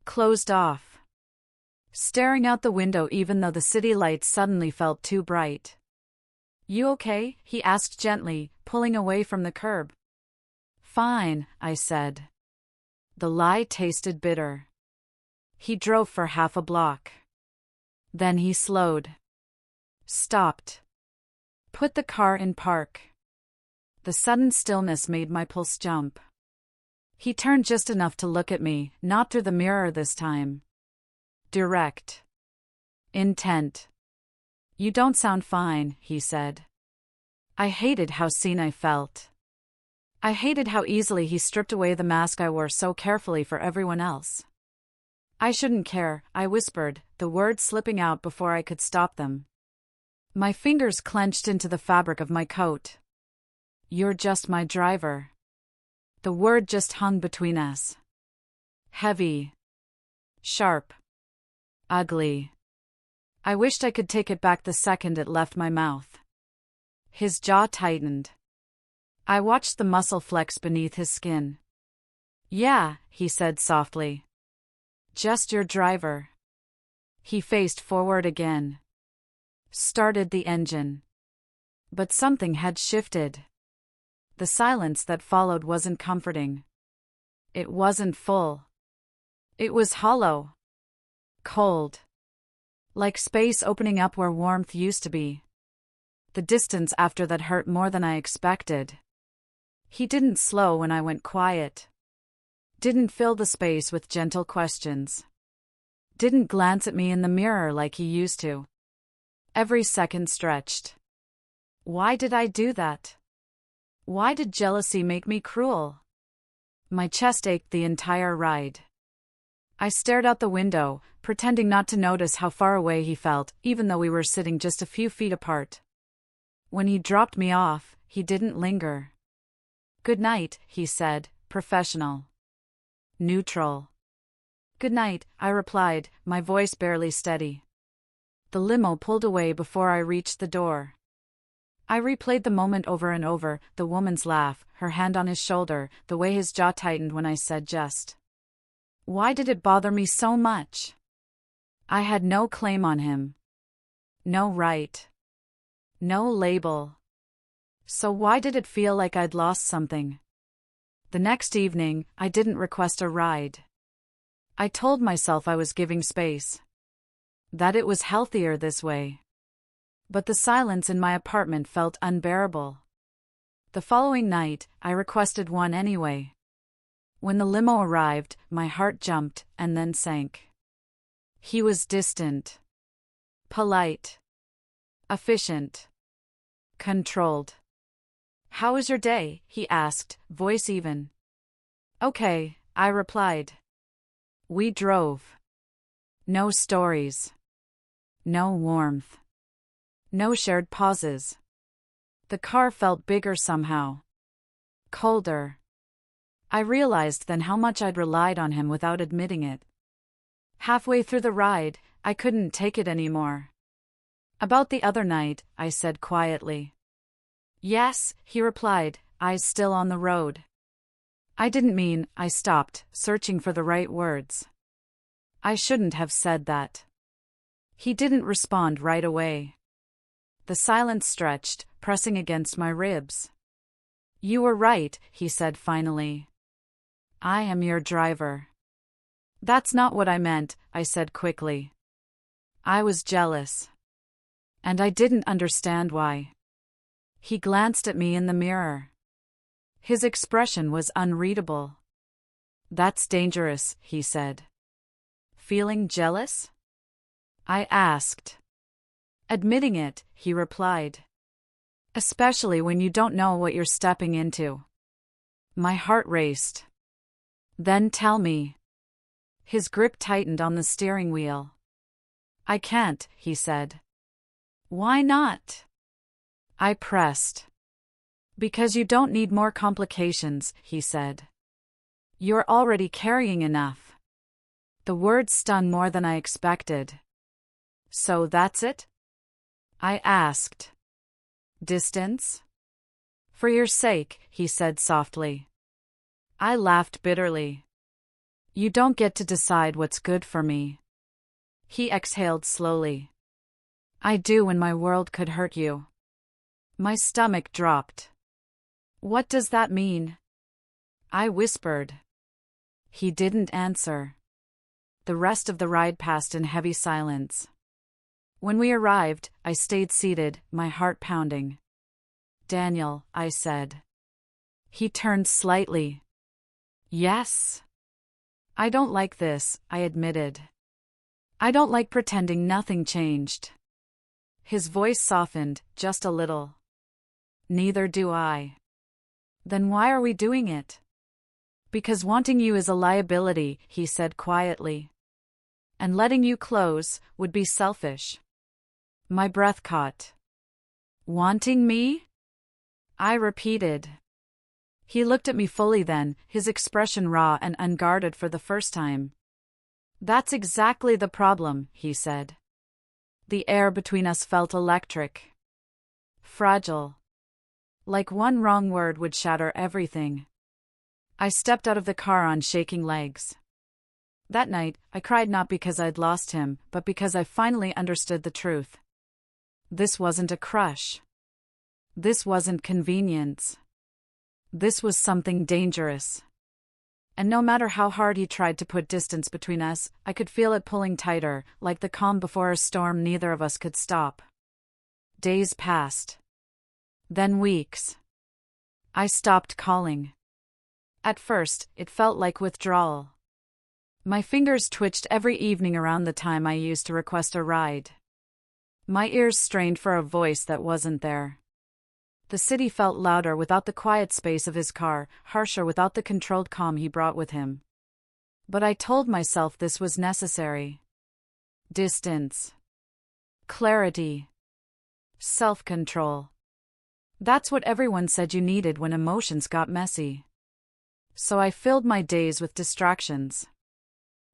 Closed off. Staring out the window even though the city lights suddenly felt too bright. You okay? He asked gently, pulling away from the curb. Fine, I said. The lie tasted bitter. He drove for half a block. Then he slowed. Stopped. Put the car in park. The sudden stillness made my pulse jump. He turned just enough to look at me, not through the mirror this time. Direct. Intent. You don't sound fine, he said. I hated how seen I felt. I hated how easily he stripped away the mask I wore so carefully for everyone else. I shouldn't care, I whispered, the words slipping out before I could stop them. My fingers clenched into the fabric of my coat. You're just my driver. The word just hung between us. Heavy. Sharp. Ugly. I wished I could take it back the second it left my mouth. His jaw tightened. I watched the muscle flex beneath his skin. Yeah, he said softly. Just your driver. He faced forward again. Started the engine. But something had shifted. The silence that followed wasn't comforting. It wasn't full. It was hollow. Cold. Like space opening up where warmth used to be. The distance after that hurt more than I expected. He didn't slow when I went quiet. Didn't fill the space with gentle questions. Didn't glance at me in the mirror like he used to. Every second stretched. Why did I do that? Why did jealousy make me cruel? My chest ached the entire ride. I stared out the window, pretending not to notice how far away he felt, even though we were sitting just a few feet apart. When he dropped me off, he didn't linger. "Good night," he said, professional. Neutral. "Good night," I replied, my voice barely steady. The limo pulled away before I reached the door. I replayed the moment over and over, the woman's laugh, her hand on his shoulder, the way his jaw tightened when I said just. Why did it bother me so much? I had no claim on him. No right. No label. So why did it feel like I'd lost something? The next evening, I didn't request a ride. I told myself I was giving space. That it was healthier this way. But the silence in my apartment felt unbearable. The following night, I requested one anyway. When the limo arrived, my heart jumped and then sank. He was distant. Polite. Efficient. Controlled. "How was your day?" he asked, voice even. "Okay," I replied. We drove. No stories. No warmth. No shared pauses. The car felt bigger somehow. Colder. I realized then how much I'd relied on him without admitting it. Halfway through the ride, I couldn't take it anymore. "About the other night," I said quietly. "Yes," he replied, eyes still on the road. I didn't mean, I stopped, searching for the right words. I shouldn't have said that. He didn't respond right away. The silence stretched, pressing against my ribs. "You were right," he said finally. "I am your driver." "That's not what I meant," I said quickly. I was jealous. And I didn't understand why. He glanced at me in the mirror. His expression was unreadable. "That's dangerous," he said. "Feeling jealous?" I asked. "Admitting it," he replied. "Especially when you don't know what you're stepping into." My heart raced. "Then tell me." His grip tightened on the steering wheel. "I can't," he said. "Why not?" I pressed. "Because you don't need more complications," he said. "You're already carrying enough." The words stung more than I expected. "So that's it?" I asked. "Distance?" "For your sake," he said softly. I laughed bitterly. "You don't get to decide what's good for me." He exhaled slowly. "I do when my world could hurt you." My stomach dropped. "What does that mean?" I whispered. He didn't answer. The rest of the ride passed in heavy silence. When we arrived, I stayed seated, my heart pounding. "Daniel," I said. He turned slightly. "Yes." "I don't like this," I admitted. "I don't like pretending nothing changed." His voice softened, just a little. "Neither do I." "Then why are we doing it?" "Because wanting you is a liability," he said quietly. "And letting you close would be selfish." My breath caught. "Wanting me?" I repeated. He looked at me fully then, his expression raw and unguarded for the first time. "That's exactly the problem," he said. The air between us felt electric. Fragile. Like one wrong word would shatter everything. I stepped out of the car on shaking legs. That night, I cried not because I'd lost him, but because I finally understood the truth. This wasn't a crush. This wasn't convenience. This was something dangerous. And no matter how hard he tried to put distance between us, I could feel it pulling tighter, like the calm before a storm neither of us could stop. Days passed. Then weeks. I stopped calling. At first, it felt like withdrawal. My fingers twitched every evening around the time I used to request a ride. My ears strained for a voice that wasn't there. The city felt louder without the quiet space of his car, harsher without the controlled calm he brought with him. But I told myself this was necessary. Distance. Clarity. Self-control. That's what everyone said you needed when emotions got messy. So I filled my days with distractions.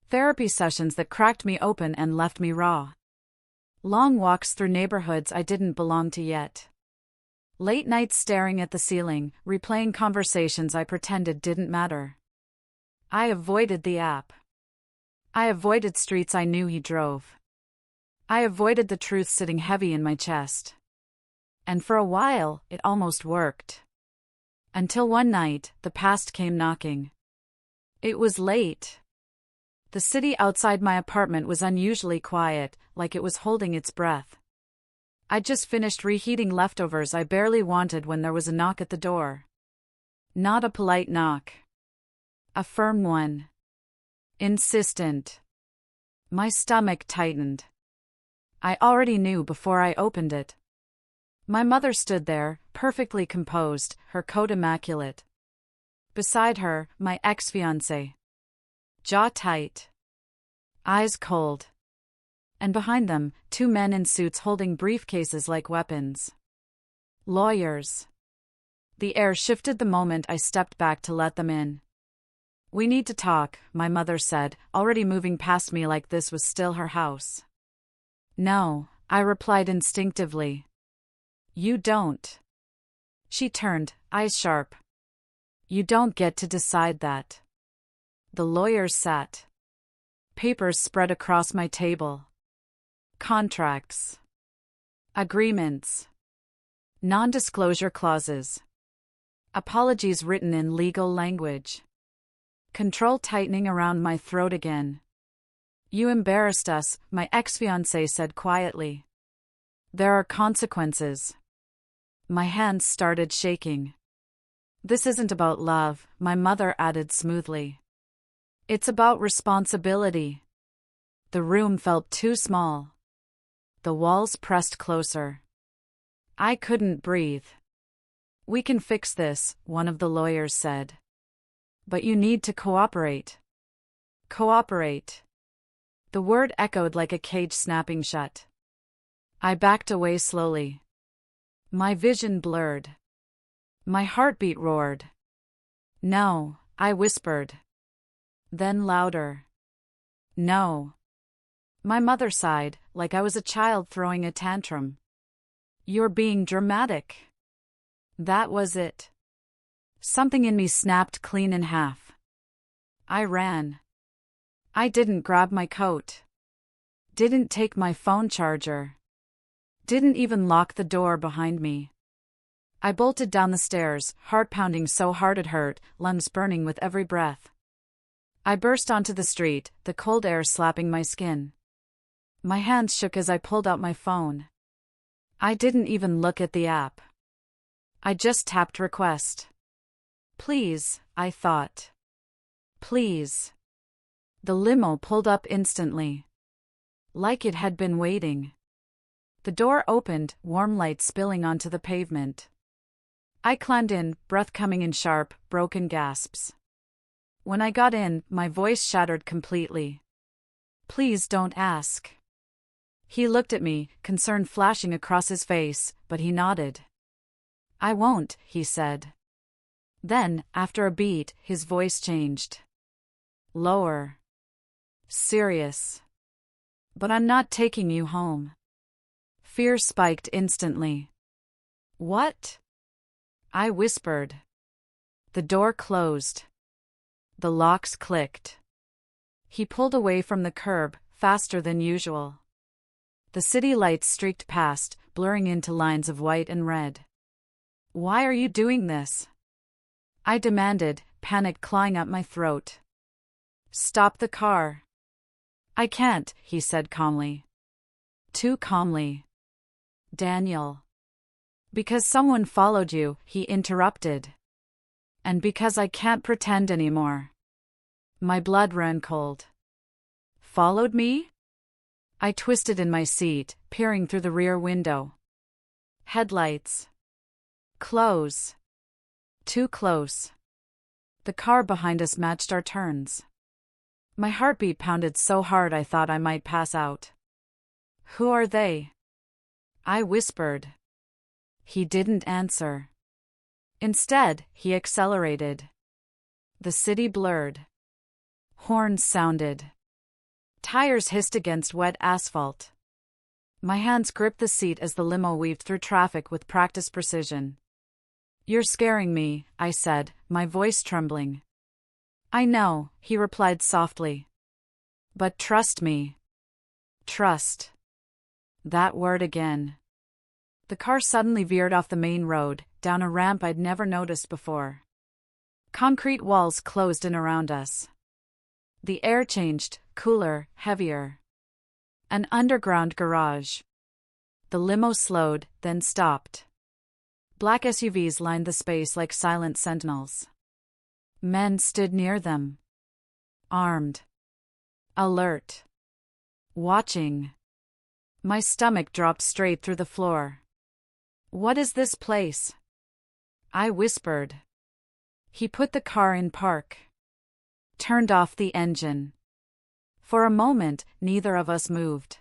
Therapy sessions that cracked me open and left me raw. Long walks through neighborhoods I didn't belong to yet. Late nights staring at the ceiling, replaying conversations I pretended didn't matter. I avoided the app. I avoided streets I knew he drove. I avoided the truth sitting heavy in my chest. And for a while, it almost worked. Until one night, the past came knocking. It was late. The city outside my apartment was unusually quiet, like it was holding its breath. I'd just finished reheating leftovers I barely wanted when there was a knock at the door. Not a polite knock. A firm one. Insistent. My stomach tightened. I already knew before I opened it. My mother stood there, perfectly composed, her coat immaculate. Beside her, my ex-fiancé. Jaw tight. Eyes cold. And behind them, two men in suits holding briefcases like weapons. Lawyers. The air shifted the moment I stepped back to let them in. "We need to talk," my mother said, already moving past me like this was still her house. "No," I replied instinctively. "You don't." She turned, eyes sharp. "You don't get to decide that." The lawyers sat. Papers spread across my table. Contracts. Agreements. Non-disclosure clauses. Apologies written in legal language. Control tightening around my throat again. "You embarrassed us," my ex-fiancé said quietly. "There are consequences." My hands started shaking. "This isn't about love," my mother added smoothly. "It's about responsibility." The room felt too small. The walls pressed closer. I couldn't breathe. "We can fix this," one of the lawyers said. "But you need to cooperate." Cooperate. The word echoed like a cage snapping shut. I backed away slowly. My vision blurred. My heartbeat roared. "No," I whispered. Then louder. "No." My mother sighed, like I was a child throwing a tantrum. "You're being dramatic." That was it. Something in me snapped clean in half. I ran. I didn't grab my coat. Didn't take my phone charger. Didn't even lock the door behind me. I bolted down the stairs, heart pounding so hard it hurt, lungs burning with every breath. I burst onto the street, the cold air slapping my skin. My hands shook as I pulled out my phone. I didn't even look at the app. I just tapped request. "Please," I thought. "Please." The limo pulled up instantly. Like it had been waiting. The door opened, warm light spilling onto the pavement. I climbed in, breath coming in sharp, broken gasps. When I got in, my voice shattered completely. "Please don't ask." He looked at me, concern flashing across his face, but he nodded. "I won't," he said. Then, after a beat, his voice changed. Lower. Serious. "But I'm not taking you home." Fear spiked instantly. "What?" I whispered. The door closed. The locks clicked. He pulled away from the curb, faster than usual. The city lights streaked past, blurring into lines of white and red. "Why are you doing this?" I demanded, panic clawing at my throat. "Stop the car." "I can't," he said calmly. Too calmly. "Daniel." "Because someone followed you," he interrupted. "And because I can't pretend anymore." My blood ran cold. "Followed me?" I twisted in my seat, peering through the rear window. Headlights. Close. Too close. The car behind us matched our turns. My heartbeat pounded so hard I thought I might pass out. "Who are they?" I whispered. He didn't answer. Instead, he accelerated. The city blurred. Horns sounded. Tires hissed against wet asphalt. My hands gripped the seat as the limo weaved through traffic with practiced precision. "You're scaring me," I said, my voice trembling. "I know," he replied softly. "But trust me." Trust. That word again. The car suddenly veered off the main road, down a ramp I'd never noticed before. Concrete walls closed in around us. The air changed, cooler, heavier. An underground garage. The limo slowed, then stopped. Black SUVs lined the space like silent sentinels. Men stood near them. Armed. Alert. Watching. My stomach dropped straight through the floor. "What is this place?" I whispered. He put the car in park. Turned off the engine. For a moment, neither of us moved.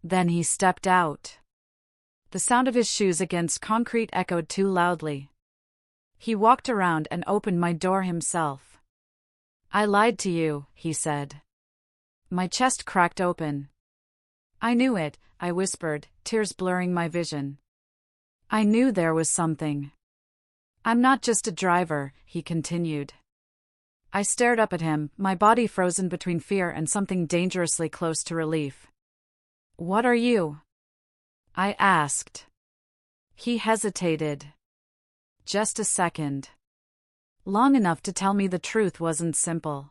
Then he stepped out. The sound of his shoes against concrete echoed too loudly. He walked around and opened my door himself. "I lied to you," he said. My chest cracked open. "I knew it," I whispered, tears blurring my vision. "I knew there was something." "I'm not just a driver," he continued. I stared up at him, my body frozen between fear and something dangerously close to relief. "What are you?" I asked. He hesitated. Just a second. Long enough to tell me the truth wasn't simple.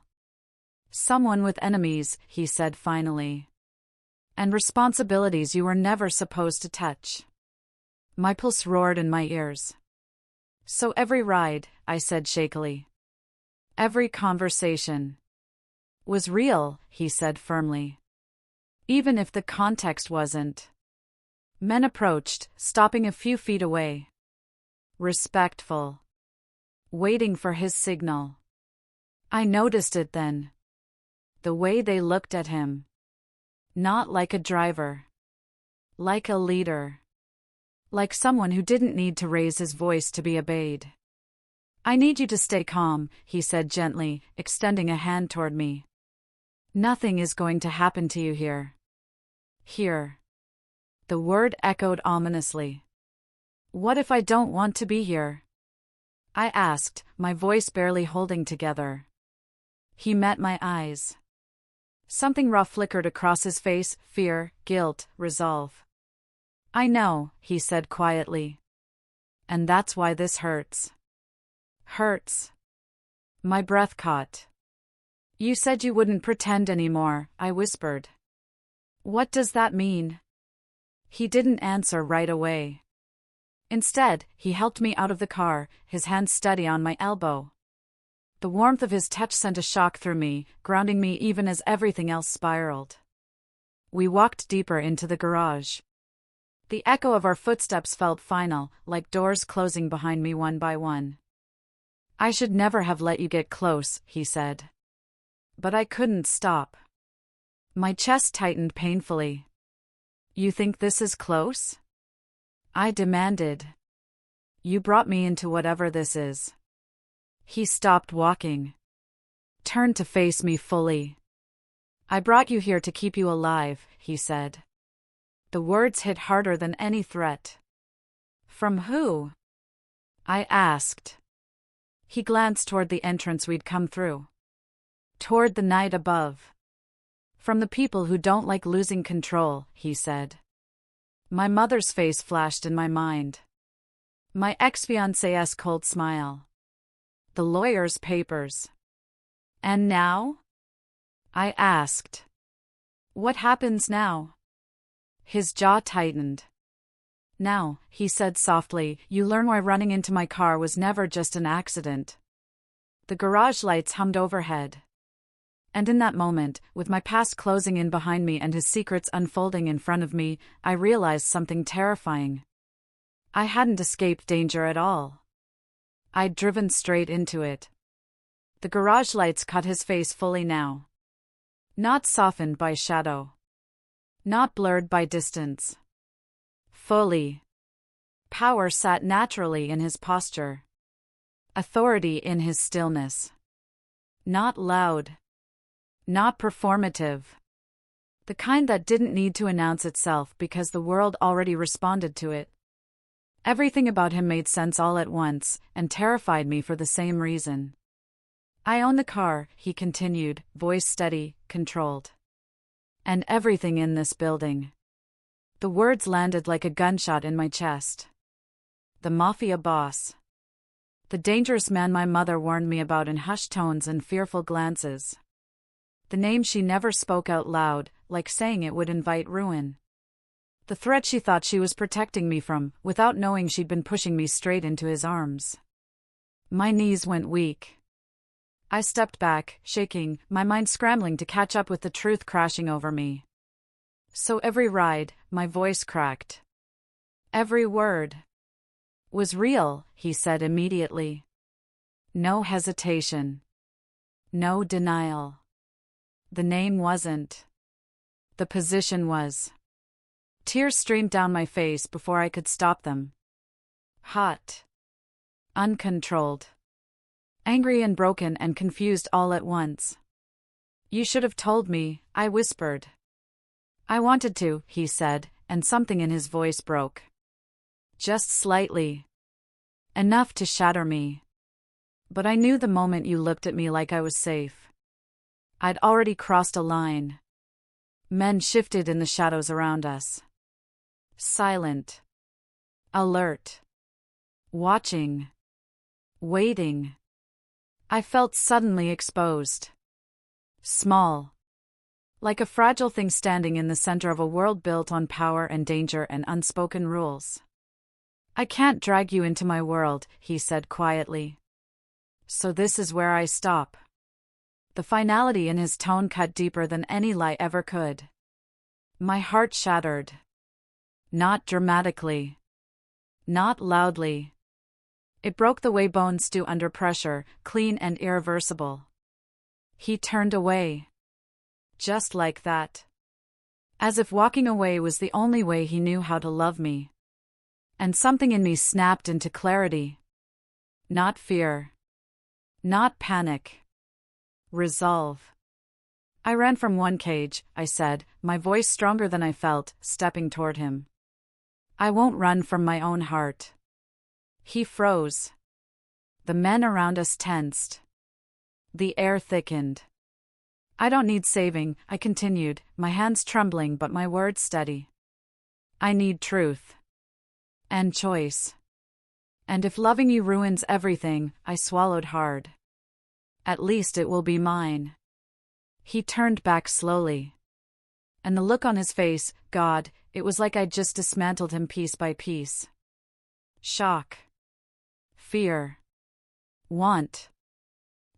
"Someone with enemies," he said finally. "And responsibilities you were never supposed to touch." My pulse roared in my ears. "So every ride," I said shakily. "Every conversation." "Was real," he said firmly. "Even if the context wasn't." Men approached, stopping a few feet away. Respectful. Waiting for his signal. I noticed it then. The way they looked at him. Not like a driver. Like a leader. Like someone who didn't need to raise his voice to be obeyed. "I need you to stay calm," he said gently, extending a hand toward me. "Nothing is going to happen to you here." Here. The word echoed ominously. "What if I don't want to be here?" I asked, my voice barely holding together. He met my eyes. Something rough flickered across his face, fear, guilt, resolve. "I know," he said quietly. "And that's why this hurts." Hurts. My breath caught. "You said you wouldn't pretend anymore," I whispered. "What does that mean?" He didn't answer right away. Instead, he helped me out of the car, his hand steady on my elbow. The warmth of his touch sent a shock through me, grounding me even as everything else spiraled. We walked deeper into the garage. The echo of our footsteps felt final, like doors closing behind me one by one. "I should never have let you get close," he said. But I couldn't stop. My chest tightened painfully. "You think this is close?" I demanded. "You brought me into whatever this is." He stopped walking. Turned to face me fully. "I brought you here to keep you alive," he said. The words hit harder than any threat. "From who?" I asked. He glanced toward the entrance we'd come through. Toward the night above. From the people who don't like losing control, he said. My mother's face flashed in my mind. My ex-fiancé's cold smile. The lawyer's papers. And now? I asked. What happens now? His jaw tightened. Now, he said softly, you learn why running into my car was never just an accident. The garage lights hummed overhead. And in that moment, with my past closing in behind me and his secrets unfolding in front of me, I realized something terrifying. I hadn't escaped danger at all. I'd driven straight into it. The garage lights cut his face fully now. Not softened by shadow. Not blurred by distance. Fully. Power sat naturally in his posture. Authority in his stillness. Not loud. Not performative. The kind that didn't need to announce itself because the world already responded to it. Everything about him made sense all at once, and terrified me for the same reason. I own the car, he continued, voice steady, controlled. And everything in this building. The words landed like a gunshot in my chest. The Mafia boss. The dangerous man my mother warned me about in hushed tones and fearful glances. The name she never spoke out loud, like saying it would invite ruin. The threat she thought she was protecting me from, without knowing she'd been pushing me straight into his arms. My knees went weak. I stepped back, shaking, my mind scrambling to catch up with the truth crashing over me. So every ride, my voice cracked. Every word was real, he said immediately. No hesitation. No denial. The name wasn't. The position was. Tears streamed down my face before I could stop them. Hot. Uncontrolled. Angry and broken and confused all at once. You should have told me, I whispered. I wanted to, he said, and something in his voice broke. Just slightly. Enough to shatter me. But I knew the moment you looked at me like I was safe. I'd already crossed a line. Men shifted in the shadows around us. Silent. Alert. Watching. Waiting. I felt suddenly exposed. Small. Like a fragile thing standing in the center of a world built on power and danger and unspoken rules. I can't drag you into my world, he said quietly. So this is where I stop. The finality in his tone cut deeper than any lie ever could. My heart shattered. Not dramatically. Not loudly. It broke the way bones do under pressure, clean and irreversible. He turned away. Just like that. As if walking away was the only way he knew how to love me. And something in me snapped into clarity. Not fear. Not panic. Resolve. I ran from one cage, I said, my voice stronger than I felt, stepping toward him. I won't run from my own heart. He froze. The men around us tensed. The air thickened. I don't need saving, I continued, my hands trembling but my words steady. I need truth. And choice. And if loving you ruins everything, I swallowed hard. At least it will be mine. He turned back slowly. And the look on his face, God, it was like I'd just dismantled him piece by piece. Shock. Fear. Want.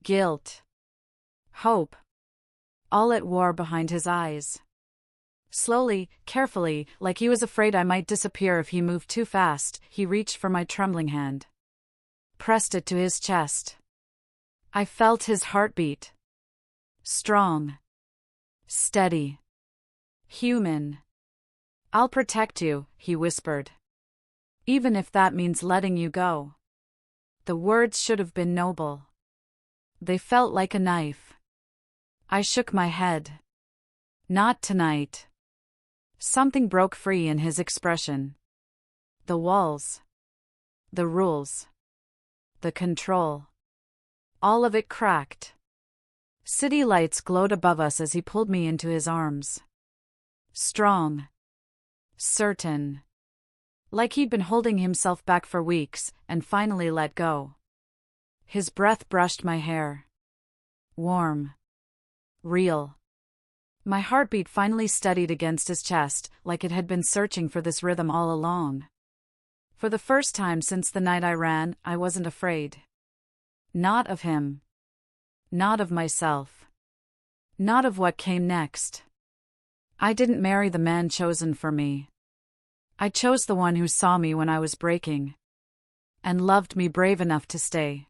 Guilt. Hope. All at war behind his eyes. Slowly, carefully, like he was afraid I might disappear if he moved too fast, he reached for my trembling hand. Pressed it to his chest. I felt his heartbeat. Strong. Steady. Human. I'll protect you, he whispered. Even if that means letting you go. The words should have been noble. They felt like a knife. I shook my head. Not tonight. Something broke free in his expression. The walls. The rules. The control. All of it cracked. City lights glowed above us as he pulled me into his arms. Strong. Certain. Like he'd been holding himself back for weeks, and finally let go. His breath brushed my hair. Warm. Real. My heartbeat finally steadied against his chest, like it had been searching for this rhythm all along. For the first time since the night I ran, I wasn't afraid. Not of him. Not of myself. Not of what came next. I didn't marry the man chosen for me. I chose the one who saw me when I was breaking. And loved me brave enough to stay.